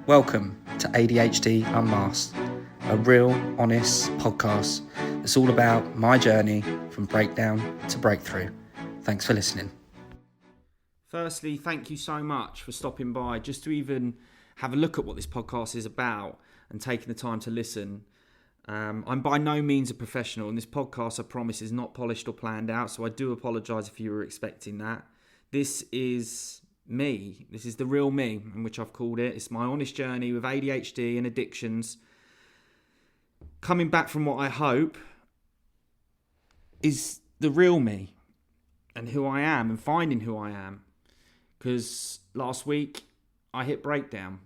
Welcome to ADHD Unmasked, a real, honest podcast that's all about my journey from breakdown to breakthrough. Thanks for listening. Firstly, thank you so much for stopping by just to even have a look at what this podcast is about and taking the time to listen. I'm by no means a professional, and this podcast, I promise, is not polished or planned out, so I do apologise if you were expecting that. This is me. This is the real me, in which I've called it. It's my honest journey with ADHD and addictions, coming back from what I hope is the real me and who I am and finding who I am. Because last week I hit breakdown.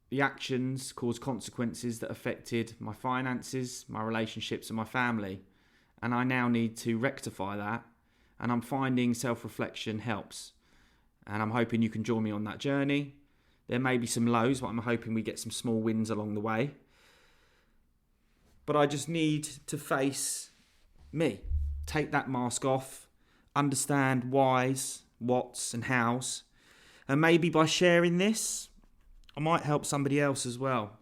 The actions caused consequences that affected my finances, my relationships and my family. And I now need to rectify that. And I'm finding self-reflection helps. And I'm hoping you can join me on that journey. There may be some lows, but I'm hoping we get some small wins along the way. But I just need to face me. Take that mask off. Understand whys, whats and hows. And maybe by sharing this, I might help somebody else as well.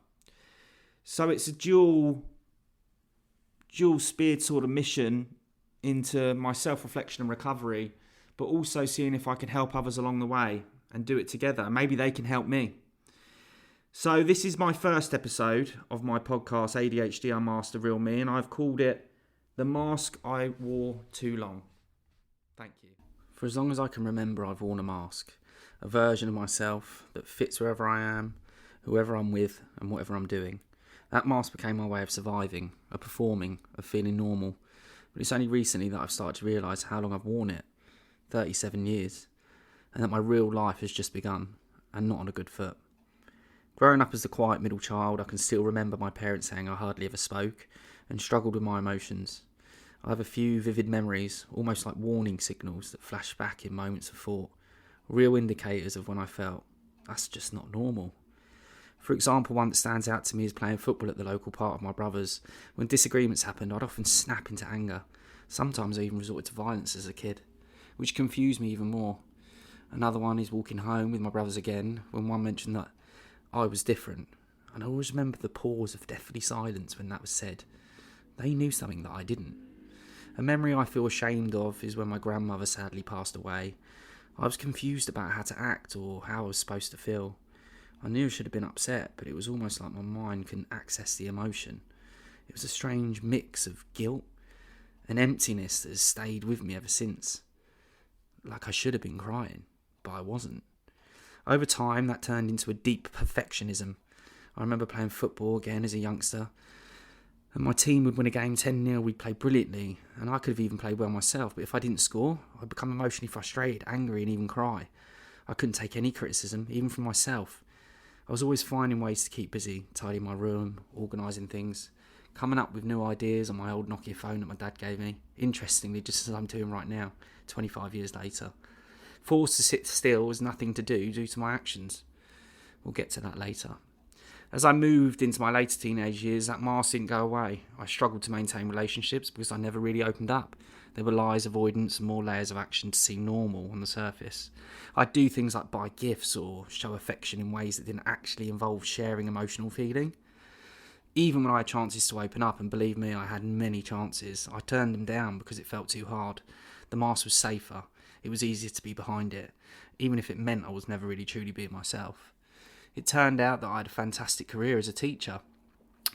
So it's a dual-speared sort of mission into my self-reflection and recovery, but also seeing if I can help others along the way and do it together. Maybe they can help me. So this is my first episode of my podcast, ADHD Unmasked, The Real Me, and I've called it The Mask I Wore Too Long. Thank you. For as long as I can remember, I've worn a mask, a version of myself that fits wherever I am, whoever I'm with, and whatever I'm doing. That mask became my way of surviving, of performing, of feeling normal. But it's only recently that I've started to realise how long I've worn it, 37 years, and that my real life has just begun, and not on a good foot. Growing up as the quiet middle child, I can still remember my parents saying I hardly ever spoke, and struggled with my emotions. I have a few vivid memories, almost like warning signals that flash back in moments of thought, real indicators of when I felt, that's just not normal. For example, one that stands out to me is playing football at the local park of my brothers. When disagreements happened, I'd often snap into anger. Sometimes I even resorted to violence as a kid, which confused me even more. Another one is walking home with my brothers again, when one mentioned that I was different. And I always remember the pause of deathly silence when that was said. They knew something that I didn't. A memory I feel ashamed of is when my grandmother sadly passed away. I was confused about how to act or how I was supposed to feel. I knew I should have been upset, but it was almost like my mind couldn't access the emotion. It was a strange mix of guilt and emptiness that has stayed with me ever since. Like I should have been crying, but I wasn't. Over time, that turned into a deep perfectionism. I remember playing football again as a youngster, and my team would win a game 10-0, we'd play brilliantly, and I could have even played well myself, but if I didn't score, I'd become emotionally frustrated, angry, and even cry. I couldn't take any criticism, even from myself. I was always finding ways to keep busy, tidying my room, organising things, coming up with new ideas on my old Nokia phone that my dad gave me, interestingly, just as I'm doing right now, 25 years later. Forced to sit still was nothing to do due to my actions. We'll get to that later. As I moved into my later teenage years, that mask didn't go away. I struggled to maintain relationships because I never really opened up. There were lies, avoidance, and more layers of action to seem normal on the surface. I'd do things like buy gifts or show affection in ways that didn't actually involve sharing emotional feeling. Even when I had chances to open up, and believe me, I had many chances, I turned them down because it felt too hard. The mask was safer. It was easier to be behind it, even if it meant I was never really truly being myself. It turned out that I had a fantastic career as a teacher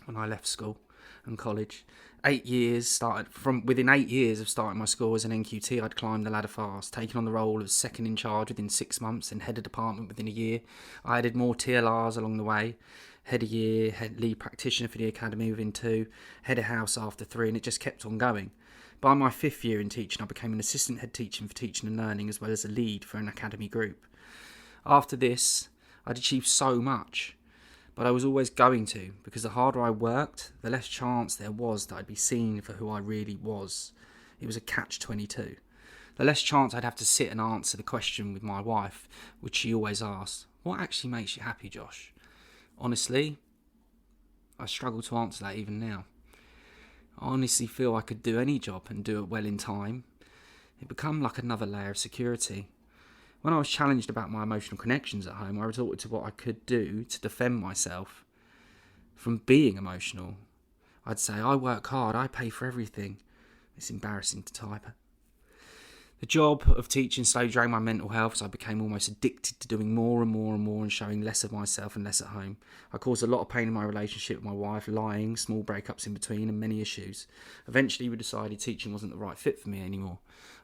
when I left school and college. Within 8 years of starting my school as an NQT, I'd climbed the ladder fast, taken on the role of second in charge within 6 months and head of department within a year. I added more TLRs along the way. Head a year, head lead practitioner for the academy within 2, head of house after 3, and it just kept on going. By my 5th year in teaching, I became an assistant head teacher for teaching and learning as well as a lead for an academy group. After this, I'd achieved so much, but I was always going to, because the harder I worked, the less chance there was that I'd be seen for who I really was. It was a catch-22. The less chance I'd have to sit and answer the question with my wife, which she always asked, what actually makes you happy, Josh? Honestly, I struggle to answer that even now. I honestly feel I could do any job and do it well in time. It became like another layer of security. When I was challenged about my emotional connections at home, I resorted to what I could do to defend myself from being emotional. I'd say, I work hard, I pay for everything. It's embarrassing to type. The job of teaching slowly drained my mental health, so I became almost addicted to doing more and more and more and showing less of myself and less at home. I caused a lot of pain in my relationship with my wife, lying, small breakups in between, and many issues. Eventually, we decided teaching wasn't the right fit for me anymore.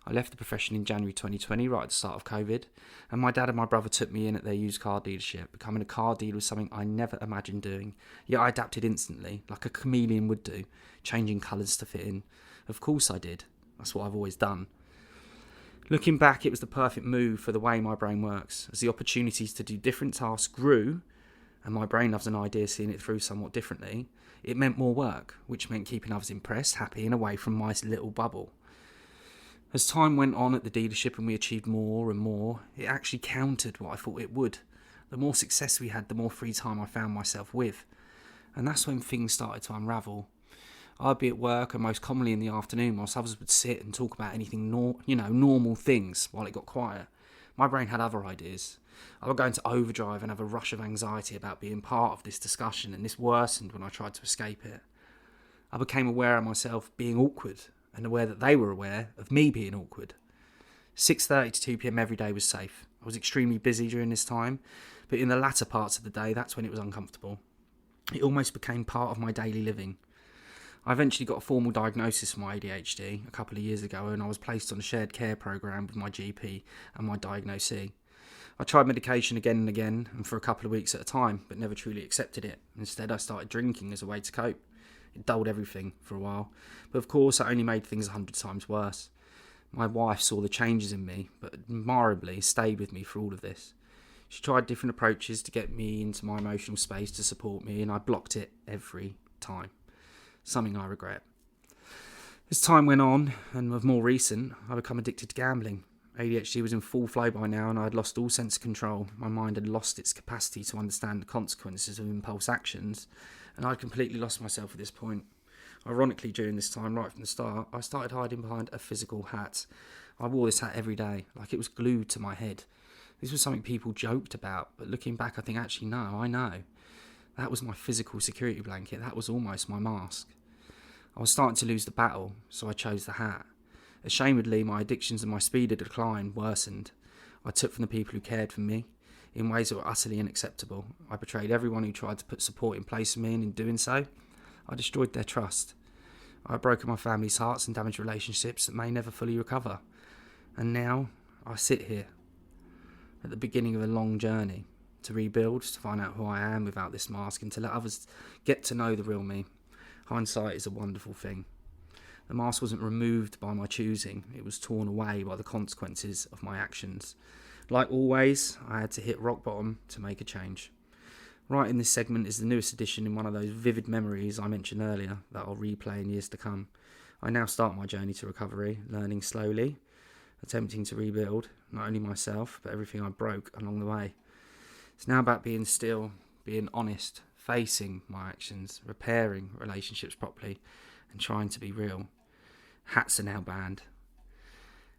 I left the profession in January 2020, right at the start of COVID, and my dad and my brother took me in at their used car dealership. Becoming a car dealer was something I never imagined doing, yet I adapted instantly, like a chameleon would do, changing colours to fit in. Of course I did. That's what I've always done. Looking back, it was the perfect move for the way my brain works. As the opportunities to do different tasks grew, and my brain loves an idea seeing it through somewhat differently, it meant more work, which meant keeping others impressed, happy, and away from my little bubble. As time went on at the dealership and we achieved more and more, it actually countered what I thought it would. The more success we had, the more free time I found myself with. And that's when things started to unravel. I'd be at work, and most commonly in the afternoon, whilst others would sit and talk about anything, normal things while it got quiet. My brain had other ideas. I would go into overdrive and have a rush of anxiety about being part of this discussion, and this worsened when I tried to escape it. I became aware of myself being awkward, and aware that they were aware of me being awkward. 6:30 to 2 p.m. every day was safe. I was extremely busy during this time, but in the latter parts of the day, that's when it was uncomfortable. It almost became part of my daily living. I eventually got a formal diagnosis for my ADHD a couple of years ago, and I was placed on a shared care program with my GP and my diagnosee. I tried medication again and again, and for a couple of weeks at a time, but never truly accepted it. Instead, I started drinking as a way to cope. It dulled everything for a while, but of course, it only made things 100 times worse. My wife saw the changes in me, but admirably stayed with me for all of this. She tried different approaches to get me into my emotional space to support me, and I blocked it every time. Something I regret. As time went on, and of more recent, I became addicted to gambling. ADHD was in full flow by now, and I had lost all sense of control. My mind had lost its capacity to understand the consequences of impulse actions, and I'd completely lost myself at this point. Ironically, during this time, right from the start, I started hiding behind a physical hat. I wore this hat every day, like it was glued to my head. This was something people joked about, but looking back, I think actually no, I know. That was my physical security blanket. That was almost my mask. I was starting to lose the battle, so I chose the hat. Ashamedly, my addictions and my speed of decline worsened. I took from the people who cared for me in ways that were utterly unacceptable. I betrayed everyone who tried to put support in place for me, and in doing so, I destroyed their trust. I had broken my family's hearts and damaged relationships that may never fully recover. And now, I sit here, at the beginning of a long journey, to rebuild, to find out who I am without this mask, and to let others get to know the real me. Hindsight is a wonderful thing. The mask wasn't removed by my choosing, it was torn away by the consequences of my actions. Like always, I had to hit rock bottom to make a change. Right in this segment is the newest edition in one of those vivid memories I mentioned earlier that I'll replay in years to come. I now start my journey to recovery, learning slowly, attempting to rebuild, not only myself, but everything I broke along the way. It's now about being still, being honest, facing my actions, repairing relationships properly, and trying to be real. Hats are now banned.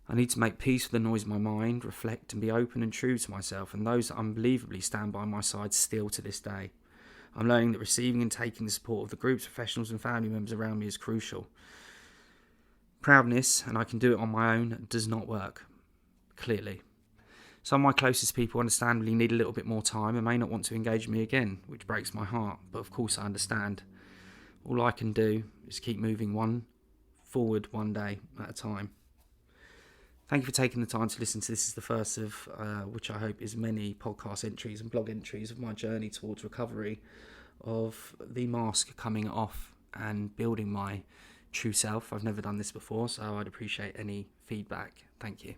I need to make peace with the noise of my mind, reflect and be open and true to myself and those that unbelievably stand by my side still to this day. I'm learning that receiving and taking the support of the groups, professionals and family members around me is crucial. Proudness, and I can do it on my own, does not work. Clearly. Some of my closest people understandably need a little bit more time and may not want to engage with me again, which breaks my heart, but of course I understand. All I can do is keep moving forward one day at a time. Thank you for taking the time to listen to this. Is the first of which I hope is many podcast entries and blog entries of my journey towards recovery, of the mask coming off and building my true self. I've never done this before, so I'd appreciate any feedback. Thank you.